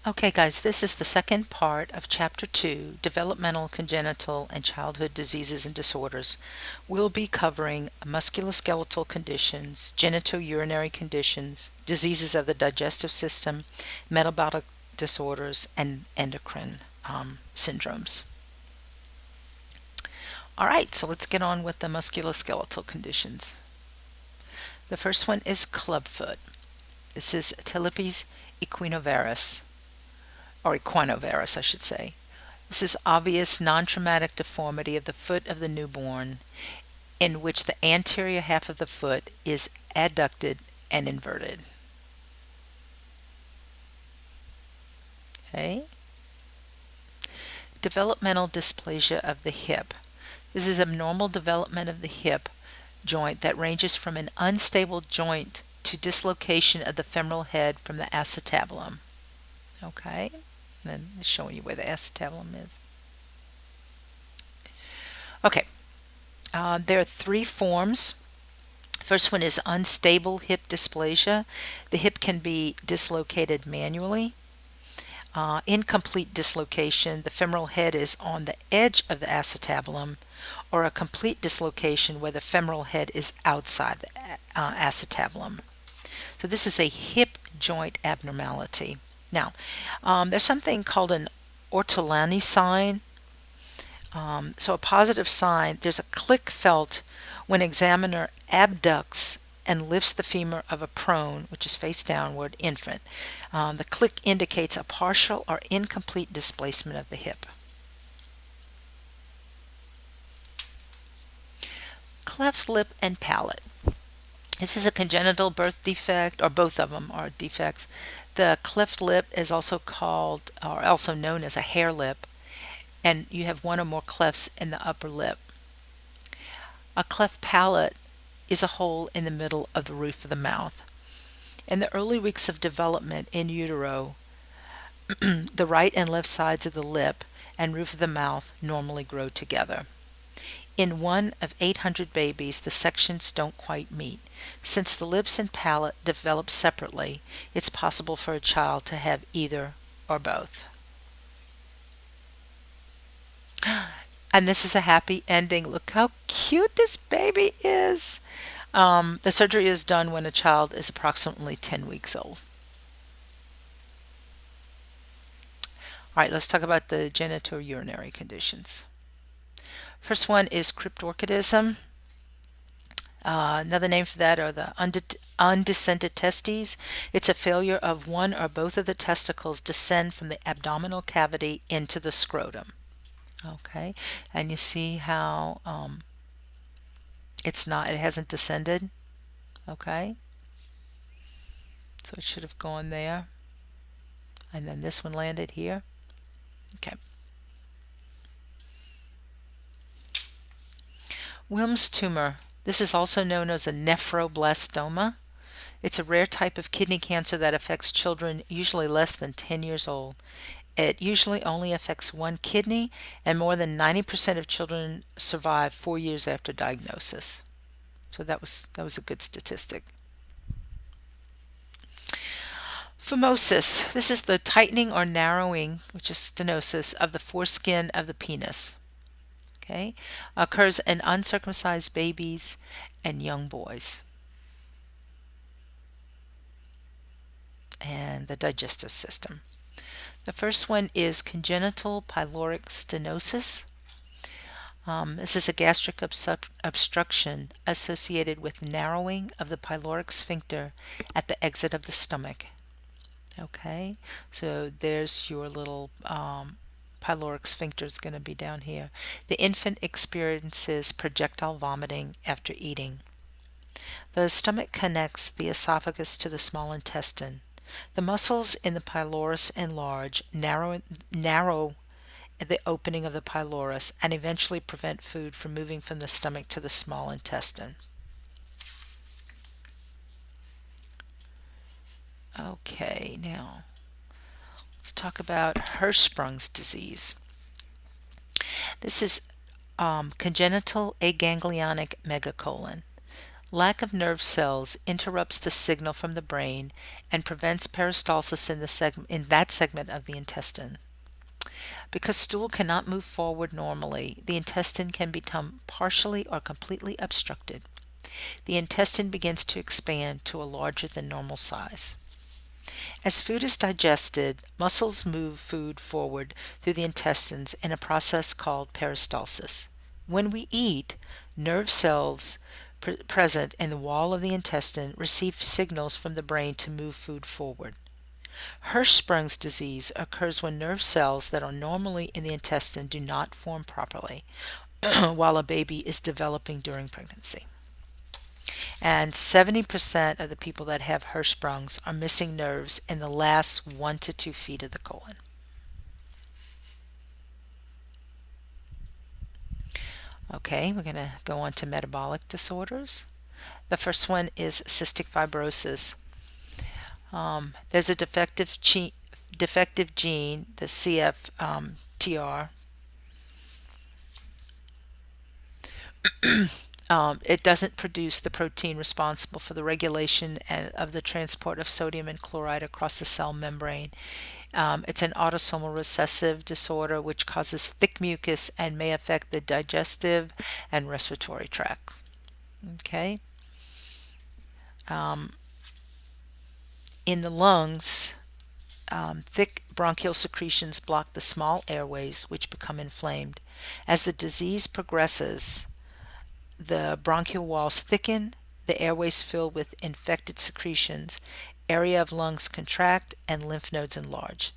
Okay, guys, this is the second part of Chapter 2, Developmental, Congenital, and Childhood Diseases and Disorders. We'll be covering musculoskeletal conditions, genitourinary conditions, diseases of the digestive system, metabolic disorders, and endocrine syndromes. All right, so let's get on with the musculoskeletal conditions. The first one is clubfoot. This is Talipes equinovarus, or equinovarus, I should say. This is obvious non-traumatic deformity of the foot of the newborn in which the anterior half of the foot is adducted and inverted. Okay. Developmental dysplasia of the hip. This is abnormal development of the hip joint that ranges from an unstable joint to dislocation of the femoral head from the acetabulum. Okay. And then showing you where the acetabulum is. Okay. There are three forms. First one is unstable hip dysplasia. The hip can be dislocated manually. Incomplete dislocation, the femoral head is on the edge of the acetabulum, or a complete dislocation where the femoral head is outside the acetabulum. So this is a hip joint abnormality. Now, there's something called an Ortolani sign. So a positive sign, there's a click felt when examiner abducts and lifts the femur of a prone, which is face downward, infant. The click indicates a partial or incomplete displacement of the hip. Cleft lip and palate. This is a congenital birth defect, or both of them are defects. The cleft lip is also called, or also known as a hair lip, and you have one or more clefts in the upper lip. A cleft palate is a hole in the middle of the roof of the mouth. In the early weeks of development in utero, the right and left sides of the lip and roof of the mouth normally grow together. In 1 of 800 babies, the sections don't quite meet. Since the lips and palate develop separately, it's possible for a child to have either or both. And this is a happy ending. Look how cute this baby is. The surgery is done when a child is approximately 10 weeks old. All right, let's talk about the genitourinary conditions. First one is cryptorchidism. Another name for that are the undescended testes. It's a failure of one or both of the testicles descend from the abdominal cavity into the scrotum. Okay, and you see how it hasn't descended. Okay, so it should have gone there, and then this one landed here. Okay. Wilms tumor. This is also known as a nephroblastoma. It's a rare type of kidney cancer that affects children usually less than 10 years old. It usually only affects one kidney, and more than 90% of children survive 4 years after diagnosis. So that was a good statistic. Phimosis. This is the tightening or narrowing, which is stenosis, of the foreskin of the penis. Okay, occurs in uncircumcised babies and young boys. And the digestive system. The first one is congenital pyloric stenosis. This is a gastric obstruction associated with narrowing of the pyloric sphincter at the exit of the stomach. Okay, so there's your little pyloric sphincter is going to be down here. The infant experiences projectile vomiting after eating. The stomach connects the esophagus to the small intestine. The muscles in the pylorus enlarge, narrow the opening of the pylorus, and eventually prevent food from moving from the stomach to the small intestine. Okay, now let's talk about Hirschsprung's disease. This is congenital aganglionic megacolon. Lack of nerve cells interrupts the signal from the brain and prevents peristalsis in that segment of the intestine. Because stool cannot move forward normally, the intestine can become partially or completely obstructed. The intestine begins to expand to a larger than normal size. As food is digested, muscles move food forward through the intestines in a process called peristalsis. When we eat, nerve cells present in the wall of the intestine receive signals from the brain to move food forward. Hirschsprung's disease occurs when nerve cells that are normally in the intestine do not form properly while a baby is developing during pregnancy. And 70% of the people that have Hirschsprung's are missing nerves in the last 1 to 2 feet of the colon. Okay, we're going to go on to metabolic disorders. The first one is cystic fibrosis. There's a defective gene, the CFTR. It doesn't produce the protein responsible for the regulation of the transport of sodium and chloride across the cell membrane. It's an autosomal recessive disorder which causes thick mucus and may affect the digestive and respiratory tracts. Okay. In the lungs, thick bronchial secretions block the small airways, which become inflamed. As the disease progresses, the bronchial walls thicken, the airways fill with infected secretions, area of lungs contract, and lymph nodes enlarge.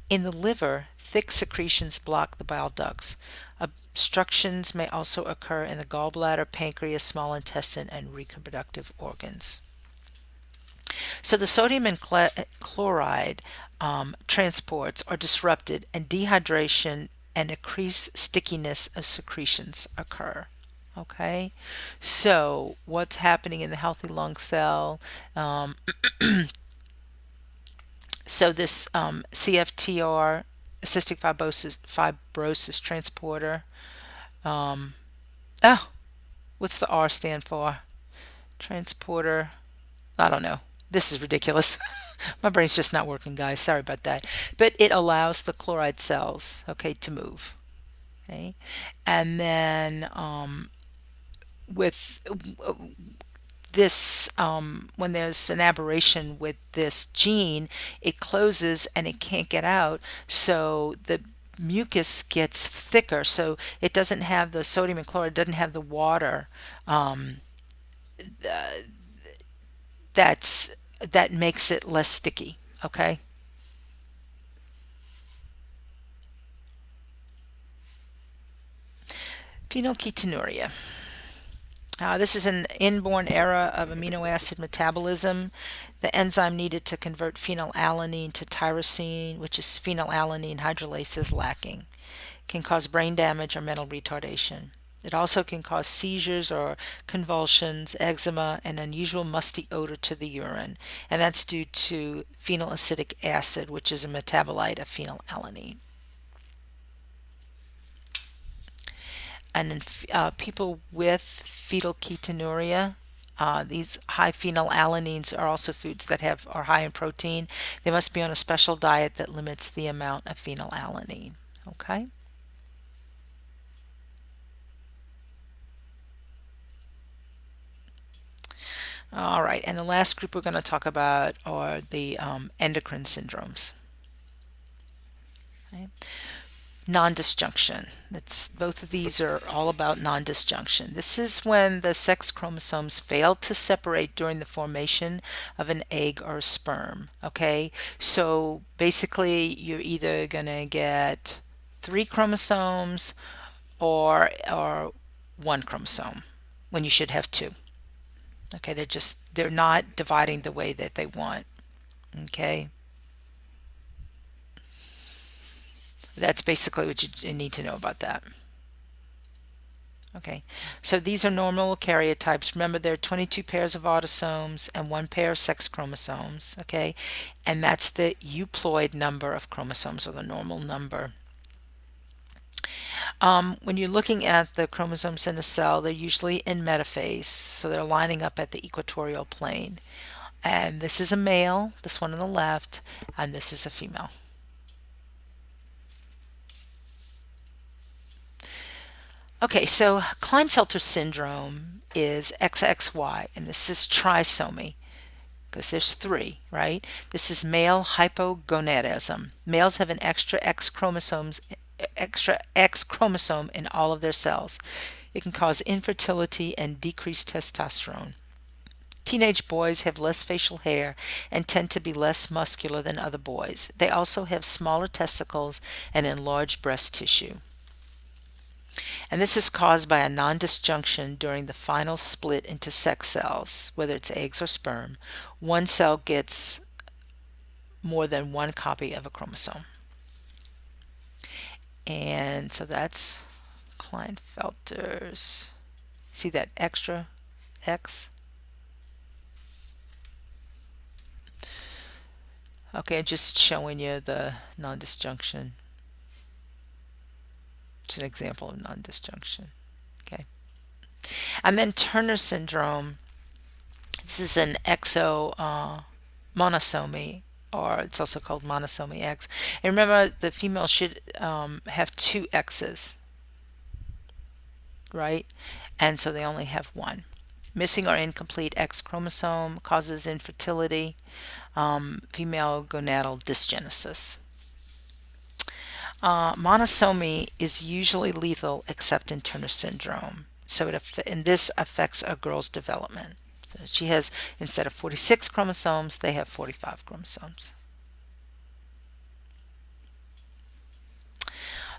In the liver, thick secretions block the bile ducts. Obstructions may also occur in the gallbladder, pancreas, small intestine, and reproductive organs. So the sodium and chloride transports are disrupted, and dehydration and increased stickiness of secretions occur. Okay, so what's happening in the healthy lung cell? So this CFTR, cystic fibrosis transporter. What's the R stand for? Transporter. I don't know. This is ridiculous. My brain's just not working, guys. Sorry about that. But it allows the chloride cells, okay, to move. Okay, and then with this, when there's an aberration with this gene, it closes and it can't get out. So the mucus gets thicker. So it doesn't have the sodium and chloride, doesn't have the water. That makes it less sticky. Okay. Phenylketonuria. This is an inborn error of amino acid metabolism. The enzyme needed to convert phenylalanine to tyrosine, which is phenylalanine hydrolase, is lacking. Can cause brain damage or mental retardation. It also can cause seizures or convulsions, eczema, and unusual musty odor to the urine. And that's due to phenylacetic acid, which is a metabolite of phenylalanine. And in people with phenylketonuria, these high phenylalanines are also foods that are high in protein. They must be on a special diet that limits the amount of phenylalanine. Okay. All right, and the last group we're going to talk about are the endocrine syndromes. Okay. Non-disjunction. Both of these are all about non-disjunction. This is when the sex chromosomes fail to separate during the formation of an egg or a sperm. Okay, so basically you're either going to get 3 chromosomes or 1 chromosome when you should have 2. Okay, they're not dividing the way that they want. Okay. That's basically what you need to know about that. Okay, so these are normal karyotypes. Remember, there are 22 pairs of autosomes and 1 pair of sex chromosomes. Okay, and that's the euploid number of chromosomes, or the normal number. When you're looking at the chromosomes in a cell, they're usually in metaphase, so they're lining up at the equatorial plane. And this is a male, this one on the left, and this is a female. Okay, so Klinefelter syndrome is XXY, and this is trisomy because there's three, right? This is male hypogonadism. Males have an extra X chromosome in all of their cells. It can cause infertility and decreased testosterone. Teenage boys have less facial hair and tend to be less muscular than other boys. They also have smaller testicles and enlarged breast tissue. And this is caused by a non-disjunction during the final split into sex cells, whether it's eggs or sperm. One cell gets more than one copy of a chromosome. And so that's Klinefelter's. See that extra X? Okay, just showing you the non-disjunction. It's an example of non-disjunction. Okay. And then Turner syndrome. This is an monosomy, or it's also called monosomy X. And remember, the female should have two X's, right? And so they only have one. Missing or incomplete X chromosome causes infertility, female gonadal dysgenesis. Monosomy is usually lethal except in Turner syndrome. So and this affects a girl's development. So she has, instead of 46 chromosomes, they have 45 chromosomes.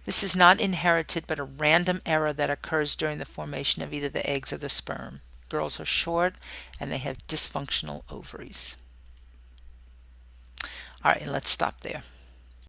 This is not inherited, but a random error that occurs during the formation of either the eggs or the sperm. Girls are short and they have dysfunctional ovaries. All right, and let's stop there.